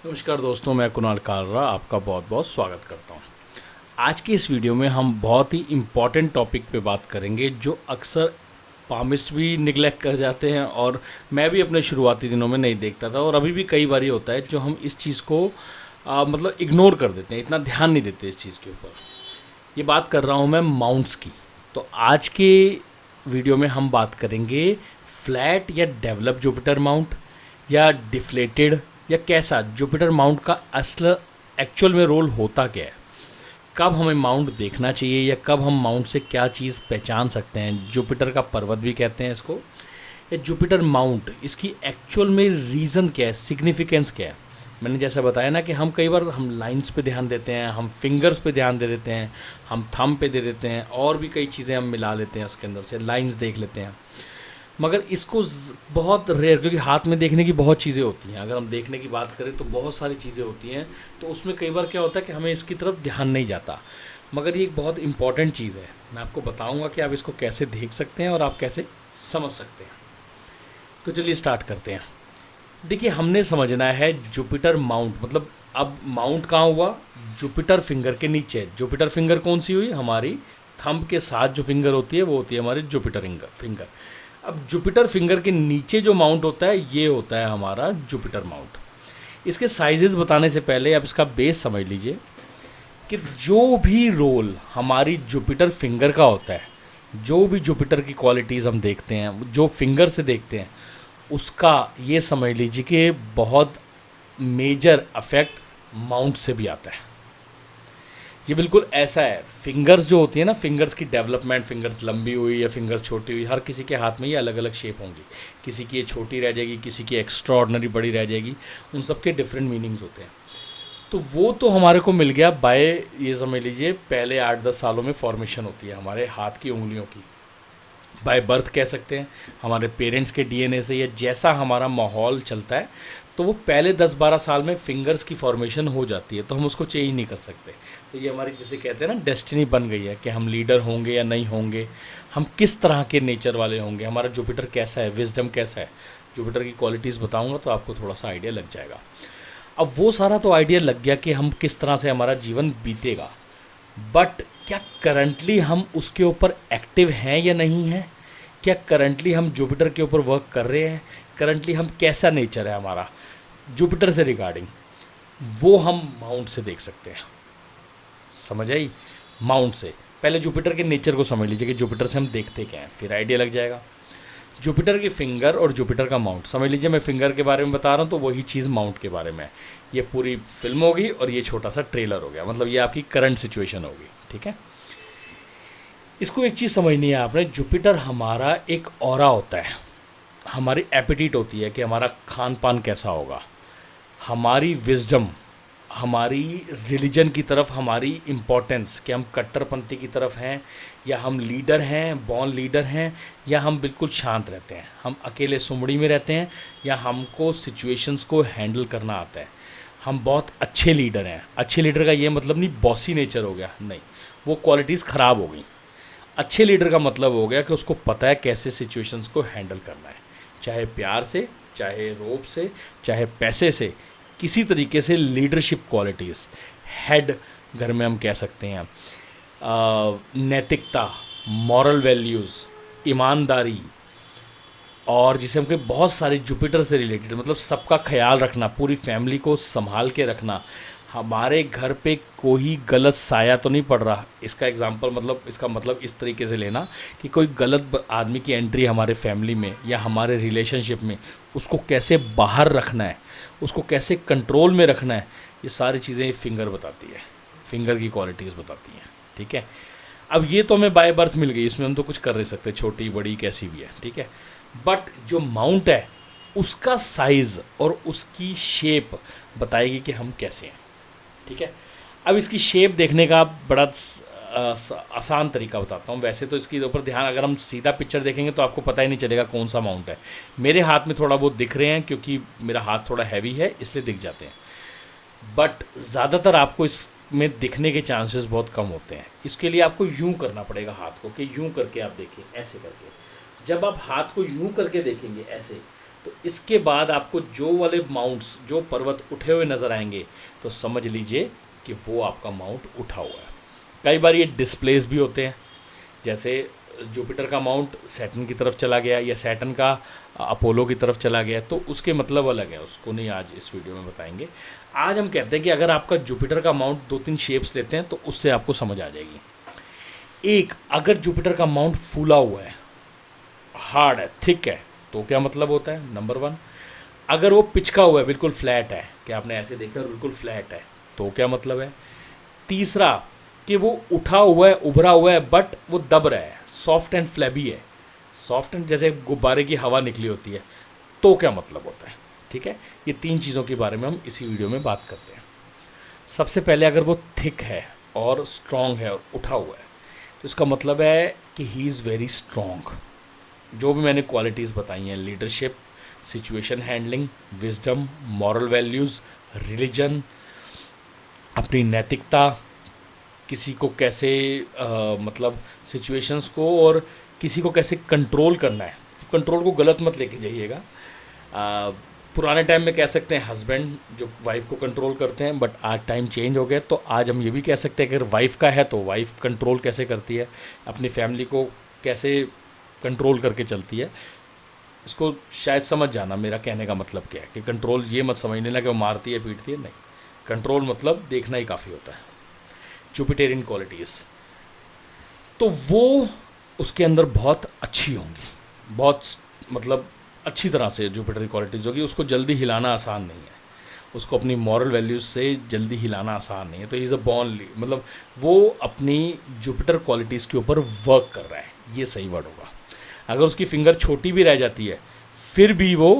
नमस्कार दोस्तों, मैं कुणाल कालरा आपका बहुत बहुत स्वागत करता हूँ। आज की इस वीडियो में हम बहुत ही इम्पॉर्टेंट टॉपिक पे बात करेंगे जो अक्सर पामिस्ट भी निगलेक्ट कर जाते हैं और मैं भी अपने शुरुआती दिनों में नहीं देखता था और अभी भी कई बार होता है जो हम इस चीज़ को मतलब इग्नोर कर देते हैं, इतना ध्यान नहीं देते इस चीज़ के ऊपर। ये बात कर रहा हूँ मैं माउंट्स की। तो आज के वीडियो में हम बात करेंगे फ्लैट या डेवलप जुपिटर माउंट या डिफ्लेटेड या कैसा जुपिटर माउंट का असल एक्चुअल में रोल होता क्या है, कब हमें माउंट देखना चाहिए या कब हम माउंट से क्या चीज़ पहचान सकते हैं। जुपिटर का पर्वत भी कहते हैं इसको, या जुपिटर माउंट, इसकी एक्चुअल में रीज़न क्या है, सिग्निफिकेंस क्या है। मैंने जैसा बताया ना कि हम कई बार हम लाइंस पे ध्यान देते हैं, हम फिंगर्स पे ध्यान दे देते हैं, हम थंब पे दे देते हैं और भी कई चीज़ें हम मिला लेते हैं, उसके अंदर से लाइंस देख लेते हैं। मगर इसको बहुत रेयर, क्योंकि हाथ में देखने की बहुत चीज़ें होती हैं, अगर हम देखने की बात करें तो बहुत सारी चीज़ें होती हैं, तो उसमें कई बार क्या होता है कि हमें इसकी तरफ ध्यान नहीं जाता। मगर ये एक बहुत इंपॉर्टेंट चीज़ है, मैं आपको बताऊंगा कि आप इसको कैसे देख सकते हैं और आप कैसे समझ सकते हैं। तो चलिए स्टार्ट करते हैं। देखिए, हमने समझना है जुपिटर माउंट मतलब, अब माउंट कहाँ हुआ, जुपिटर फिंगर के नीचे। जुपिटर फिंगर कौन सी हुई, हमारी थंब के साथ जो फिंगर होती है वो होती है हमारी जुपिटर फिंगर। अब जुपिटर फिंगर के नीचे जो माउंट होता है ये होता है हमारा जुपिटर माउंट। इसके साइजेस बताने से पहले आप इसका बेस समझ लीजिए कि जो भी रोल हमारी जुपिटर फिंगर का होता है, जो भी जुपिटर की क्वालिटीज़ हम देखते हैं, जो फिंगर से देखते हैं, उसका ये समझ लीजिए कि बहुत मेजर अफेक्ट माउंट से भी आता है। ये बिल्कुल ऐसा है। फिंगर्स जो होती है ना, फिंगर्स की डेवलपमेंट, फिंगर्स लंबी हुई या फिंगर्स छोटी हुई, हर किसी के हाथ में ये अलग अलग शेप होंगी। किसी की ये छोटी रह जाएगी, किसी की एक्स्ट्रा ऑर्डनरी बड़ी रह जाएगी, उन सब के डिफरेंट मीनिंग्स होते हैं। तो वो तो हमारे को मिल गया बाय, ये समझ लीजिए पहले 8-10 सालों में फॉर्मेशन होती है हमारे हाथ की उंगलियों की, बाय बर्थ कह सकते हैं, हमारे पेरेंट्स के डीएनए से, या जैसा हमारा माहौल चलता है तो वो पहले 10-12 साल में फिंगर्स की फॉर्मेशन हो जाती है, तो हम उसको चेंज नहीं कर सकते। तो ये हमारी, जिसे कहते हैं ना, डेस्टिनी बन गई है कि हम लीडर होंगे या नहीं होंगे, हम किस तरह के नेचर वाले होंगे, हमारा जुपिटर कैसा है, विजडम कैसा है। जुपिटर की क्वालिटीज़ बताऊंगा तो आपको थोड़ा सा आइडिया लग जाएगा। अब वो सारा तो आइडिया लग गया कि हम किस तरह से हमारा जीवन बीतेगा, बट क्या करंटली हम उसके ऊपर एक्टिव हैं या नहीं हैं, क्या करंटली हम जुपिटर के ऊपर वर्क कर रहे हैं, करंटली हम कैसा नेचर है हमारा जुपिटर से रिगार्डिंग, वो हम माउंट से देख सकते हैं। समझ आई? माउंट से पहले जुपिटर के नेचर को समझ लीजिए कि जुपिटर से हम देखते क्या हैं, फिर आइडिया लग जाएगा। जुपिटर की फिंगर और जुपिटर का माउंट समझ लीजिए। मैं फिंगर के बारे में बता रहा हूँ तो वही चीज़ माउंट के बारे में है। ये पूरी फिल्म होगी और ये छोटा सा ट्रेलर हो गया, मतलब ये आपकी करंट सिचुएशन होगी। ठीक है, इसको एक चीज़ समझनी है आपने, जुपिटर हमारा एक ऑरा होता है, हमारी एपिटीट होती है कि हमारा खान पान कैसा होगा, हमारी विजडम, हमारी रिलीजन की तरफ हमारी इम्पोर्टेंस, कि हम कट्टरपंथी की तरफ हैं या हम लीडर हैं, बॉर्न लीडर हैं, या हम बिल्कुल शांत रहते हैं, हम अकेले सुमड़ी में रहते हैं, या हमको सिचुएशंस को हैंडल करना आता है, हम बहुत अच्छे लीडर हैं। अच्छे लीडर का ये मतलब नहीं बॉसी नेचर हो गया, नहीं, वो क्वालिटीज़ ख़राब हो गई। अच्छे लीडर का मतलब हो गया कि उसको पता है कैसे सिचुएशंस को हैंडल करना है, चाहे प्यार से, चाहे रोब से, चाहे पैसे से, किसी तरीके से लीडरशिप क्वालिटीज़, हेड घर में हम कह सकते हैं, नैतिकता, मॉरल वैल्यूज़, ईमानदारी, और जिसे हम कहें बहुत सारे जुपिटर से रिलेटेड, मतलब सबका ख्याल रखना, पूरी फैमिली को संभाल के रखना, हमारे घर पे कोई गलत साया तो नहीं पड़ रहा। इसका एग्जांपल मतलब, इसका मतलब इस तरीके से लेना कि कोई गलत आदमी की एंट्री हमारे फैमिली में या हमारे रिलेशनशिप में, उसको कैसे बाहर रखना है, उसको कैसे कंट्रोल में रखना है, ये सारी चीज़ें फिंगर बताती है, फिंगर की क्वालिटीज़ बताती हैं। ठीक है, अब ये तो हमें बाय बर्थ मिल गई, इसमें हम तो कुछ कर नहीं सकते, छोटी बड़ी कैसी भी है। ठीक है, बट जो माउंट है उसका साइज़ और उसकी शेप बताएगी कि हम कैसे हैं। ठीक है, अब इसकी शेप देखने का बड़ा आसान तरीका बताता हूँ। वैसे तो इसके ऊपर ध्यान, अगर हम सीधा पिक्चर देखेंगे तो आपको पता ही नहीं चलेगा कौन सा माउंट है। मेरे हाथ में थोड़ा बहुत दिख रहे हैं क्योंकि मेरा हाथ थोड़ा हैवी है, इसलिए दिख जाते हैं, बट ज़्यादातर आपको इसमें दिखने के चांसेस बहुत कम होते हैं। इसके लिए आपको यूँ करना पड़ेगा हाथ को, कि यूँ करके आप देखें, ऐसे करके। जब आप हाथ को यूँ करके देखेंगे ऐसे, तो इसके बाद आपको जो वाले माउंट्स, जो पर्वत उठे हुए नज़र आएंगे, तो समझ लीजिए कि वो आपका माउंट उठा हुआ है। कई बार ये डिस्प्लेस भी होते हैं, जैसे जुपिटर का माउंट सैटर्न की तरफ चला गया या सैटर्न का अपोलो की तरफ चला गया, तो उसके मतलब अलग है, उसको नहीं आज इस वीडियो में बताएंगे। आज हम कहते हैं कि अगर आपका जुपिटर का माउंट 2-3 शेप्स लेते हैं तो उससे आपको समझ आ जाएगी। एक, अगर जुपिटर का माउंट फूला हुआ है, हार्ड है, थिक है, तो क्या मतलब होता है? नंबर 1। अगर वो पिचका हुआ है, बिल्कुल फ्लैट है, कि आपने ऐसे देखा बिल्कुल फ्लैट है, तो क्या मतलब है? तीसरा, कि वो उठा हुआ है, उभरा हुआ है, बट वो दब रहा है, सॉफ्ट एंड फ्लैबी है, सॉफ्ट एंड जैसे गुब्बारे की हवा निकली होती है, तो क्या मतलब होता है? ठीक है, ये 3 चीज़ों के बारे में हम इसी वीडियो में बात करते हैं। सबसे पहले, अगर वो थिक है और स्ट्रॉन्ग है और उठा हुआ है, तो इसका मतलब है कि ही इज़ वेरी स्ट्रॉन्ग। जो भी मैंने क्वालिटीज़ बताई हैं, leadership, situation handling, wisdom, moral values, religion, अपनी नैतिकता, किसी को कैसे मतलब सिचुएशंस को और किसी को कैसे कंट्रोल करना है। तो कंट्रोल को गलत मत लेके जाइएगा। पुराने टाइम में कह सकते हैं हस्बैंड जो वाइफ को कंट्रोल करते हैं, बट आज टाइम चेंज हो गया, तो आज हम ये भी कह सकते हैं कि अगर वाइफ का है तो वाइफ कंट्रोल कैसे करती है, अपनी फैमिली को कैसे कंट्रोल करके चलती है। इसको शायद समझ जाना, मेरा कहने का मतलब क्या है कि कंट्रोल ये मत समझ लेना कि वो मारती है पीटती है, नहीं। कंट्रोल मतलब देखना ही काफ़ी होता है। जुपिटेरियन क्वालिटीज़ तो वो उसके अंदर बहुत अच्छी होंगी, बहुत मतलब अच्छी तरह से जुपिटर क्वालिटीज़ होगी। उसको जल्दी हिलाना आसान नहीं है, उसको अपनी मॉरल वैल्यूज़ से जल्दी हिलाना आसान नहीं है। तो इज़ अ बॉर्न, मतलब वो अपनी जुपिटर क्वालिटीज़ के ऊपर वर्क कर रहा है, ये सही वर्ड होगा। अगर उसकी फिंगर छोटी भी रह जाती है, फिर भी वो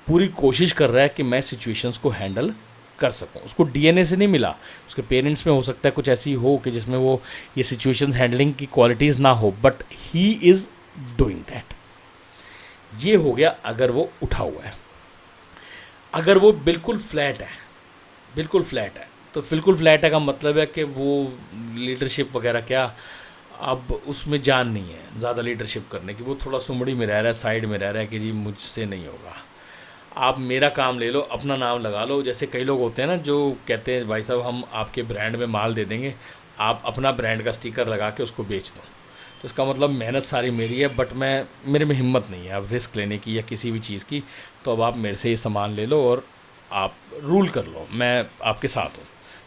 पूरी कोशिश कर रहा है कि मैं सिचुएशंस को हैंडल कर सकूं। उसको डीएनए से नहीं मिला, उसके पेरेंट्स में हो सकता है कुछ ऐसी हो कि जिसमें वो ये सिचुएशंस हैंडलिंग की क्वालिटीज़ ना हो, but he is doing that. ये हो गया अगर वो उठा हुआ है। अगर वो बिल्कुल फ्लैट है, बिल्कुल फ्लैट है, तो बिल्कुल फ्लैट है का मतलब है कि वो लीडरशिप वगैरह क्या, अब उसमें जान नहीं है ज़्यादा लीडरशिप करने की। वो थोड़ा सुमड़ी में रह रहा है, साइड में रह रहा है कि जी मुझसे नहीं होगा, आप मेरा काम ले लो, अपना नाम लगा लो। जैसे कई लोग होते हैं ना जो कहते हैं भाई साहब हम आपके ब्रांड में माल दे देंगे, आप अपना ब्रांड का स्टिकर लगा के उसको बेच दो। तो इसका मतलब मेहनत सारी मेरी है, बट मेरे में हिम्मत नहीं है अब रिस्क लेने की या किसी भी चीज़ की, तो अब आप मेरे से ये सामान ले लो और आप रूल कर लो, मैं आपके साथ हूँ,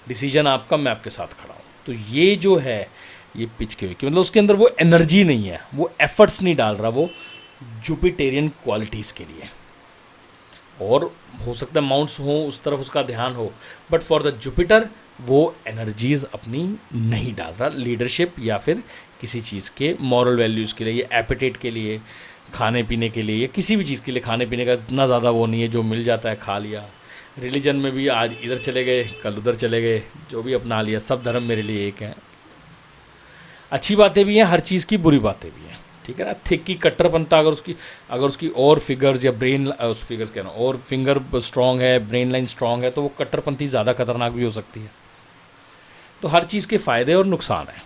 डिसीजन आपका, मैं आपके साथ खड़ा हूँ। तो ये जो है ये पिच के हुई कि मतलब उसके अंदर वो एनर्जी नहीं है, वो एफर्ट्स नहीं डाल रहा वो जुपिटेरियन क्वालिटीज़ के लिए। और हो सकता है माउंट्स हो उस तरफ उसका ध्यान हो, बट फॉर द जुपिटर वो एनर्जीज अपनी नहीं डाल रहा लीडरशिप या फिर किसी चीज़ के मॉरल वैल्यूज़ के लिए, या एपेटाइट के लिए, खाने पीने के लिए, या किसी भी चीज़ के लिए खाने पीने का इतना ज़्यादा वो नहीं है, जो मिल जाता है खा लिया। रिलीजन में भी आज इधर चले गए कल उधर चले गए, जो भी अपना लिया, सब धर्म मेरे लिए एक है। अच्छी बातें भी हैं, हर चीज़ की बुरी बातें भी हैं, ठीक है ना। थिक की कट्टरपंता अगर उसकी और फिगर्स या ब्रेन उस फिगर्स कह रहा हूँ और फिंगर स्ट्रांग है, ब्रेन लाइन स्ट्रांग है, तो वो कट्टरपंथी ज़्यादा खतरनाक भी हो सकती है। तो हर चीज़ के फ़ायदे और नुकसान हैं।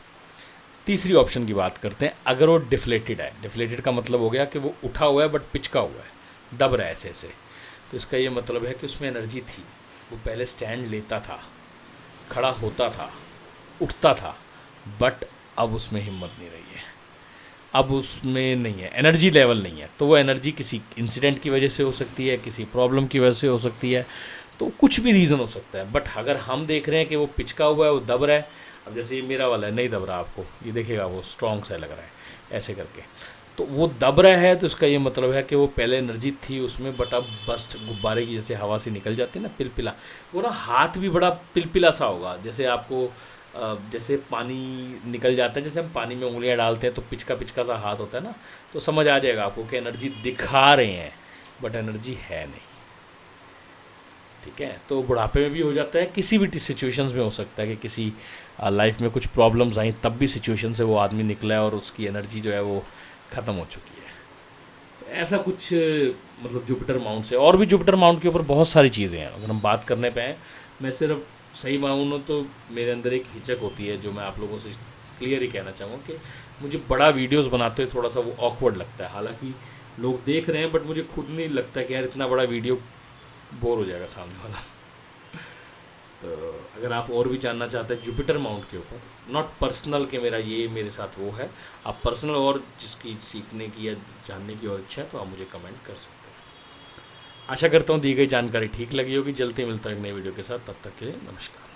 तीसरी ऑप्शन की बात करते हैं, अगर वो डिफ्लेटेड है। डिफ्लेटेड का मतलब हो गया कि वो उठा हुआ है बट पिचका हुआ है, दब रहा है ऐसे ऐसे। तो इसका ये मतलब है कि उसमें एनर्जी थी, वो पहले स्टैंड लेता था, खड़ा होता था, उठता था, बट अब उसमें हिम्मत नहीं रही है, अब उसमें नहीं है, एनर्जी लेवल नहीं है। तो वो एनर्जी किसी इंसिडेंट की वजह से हो सकती है, किसी प्रॉब्लम की वजह से हो सकती है, तो कुछ भी रीज़न हो सकता है। बट अगर हम देख रहे हैं कि वो पिचका हुआ है, वो दब रहा है, अब जैसे ये मेरा वाला है, नहीं दब रहा, आपको ये देखेगा वो स्ट्रॉन्ग सा लग रहा है ऐसे करके, तो वो दब रहा है, तो इसका ये मतलब है कि वो पहले एनर्जी थी उसमें, बट अब बस्ट गुब्बारे की जैसे हवा से निकल जाती है ना, पिलपिला, वो ना हाथ भी बड़ा पिलपिला सा होगा, जैसे आपको जैसे पानी निकल जाता है, जैसे हम पानी में उंगलियां डालते हैं तो पिचका पिचका सा हाथ होता है ना, तो समझ आ जाएगा आपको कि एनर्जी दिखा रहे हैं बट एनर्जी है नहीं, ठीक है। तो बुढ़ापे में भी हो जाता है, किसी भी सिचुएशंस में हो सकता है कि किसी लाइफ में कुछ प्रॉब्लम्स आई, तब भी सिचुएशन से वो आदमी निकला है और उसकी एनर्जी जो है वो ख़त्म हो चुकी है। तो ऐसा कुछ मतलब जुपिटर माउंट से, और भी जुपिटर माउंट के ऊपर बहुत सारी चीज़ें हैं, अगर हम बात करने पे हैं। मैं सिर्फ सही मानूँ तो मेरे अंदर एक हिचक होती है, जो मैं आप लोगों से क्लियर ही कहना चाहूँगा कि मुझे बड़ा वीडियोस बनाते हुए थोड़ा सा वो ऑकवर्ड लगता है। हालांकि लोग देख रहे हैं बट मुझे खुद नहीं लगता कि यार इतना बड़ा वीडियो बोर हो जाएगा सामने वाला। तो अगर आप और भी जानना चाहते हैं जुपिटर माउंट के ऊपर, नॉट पर्सनल कि मेरा ये मेरे साथ वो है, आप पर्सनल और जिसकी सीखने की या जानने की और इच्छा है तो आप मुझे कमेंट कर सकते हैं। आशा करता हूँ दी गई जानकारी ठीक लगी होगी। जल्दी मिलता है एक नई वीडियो के साथ, तब तक के लिए नमस्कार।